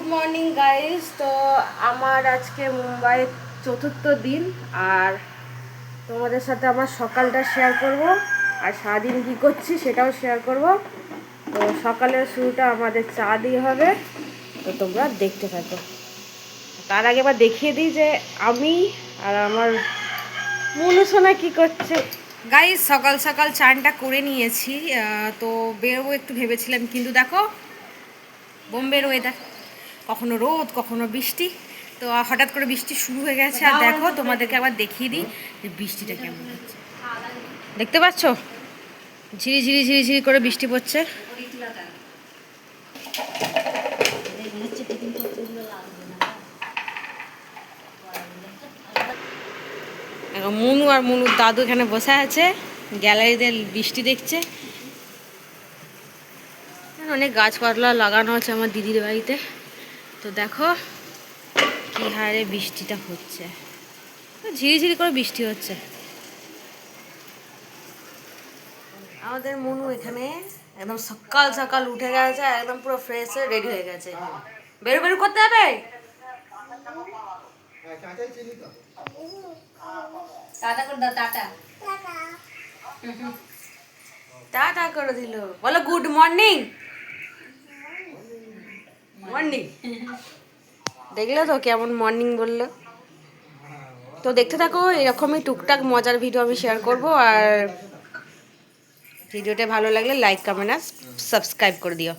Good morning guys. তো আমার আজকে মুম্বাই চতুর্থ দিন, আর তোমাদের সাথে আমার সকালটা শেয়ার করব, আর সারাদিন কী করছি সেটাও শেয়ার করব। তো সকালের শুরুটা আমাদের চা দিয়ে হবে, তো তোমরা দেখতে থাকো। তার আগে এবার দেখিয়ে দিই যে আমি আর আমার মনুসোনা কী করছে। গাইস সকাল সকাল চানটা করে নিয়েছি, তো বেরোবো একটু ভেবেছিলাম, কিন্তু দেখো বোম্বের ওয়েদার, কখনো রোদ কখনো বৃষ্টি। তো হঠাৎ করে বৃষ্টি শুরু হয়ে গেছে, আর দেখো তোমাদেরকে আবার দেখিয়ে দিই যে বৃষ্টিটা কেমন হচ্ছে। দেখতে পাচ্ছ ঝিরি ঝিরি ঝিরি ঝিরি করে বৃষ্টি পড়ছে। এখন মুনু আর মুনুর দাদু এখানে বসে আছে, গ্যালারিতে বৃষ্টি দেখছে। অনেক গাছপালা লাগানো আছে আমার দিদির বাড়িতে। তো দেখো কি হারে বৃষ্টিটা হচ্ছে, ঝিরিঝিরি করে বৃষ্টি হচ্ছে। আমাদের মনু এখানে একদম সকাল সকাল উঠে গেছে, একদম পুরো ফ্রেশ হয়ে রেডি হয়ে গেছে। বেরু বেরু করতে হবে, টাটা করে দাও, টাটা টাটা করে দিল। বলো গুড মর্নিং। মর্নিং দেখলে তো কেমন মর্নিং বললো। তো দেখতে থাকো, এরকমই টুকটাক মজার ভিডিও আমি শেয়ার করব। আর ভিডিওটা ভালো লাগলে লাইক কমেন্ট আর সাবস্ক্রাইব করে দিও।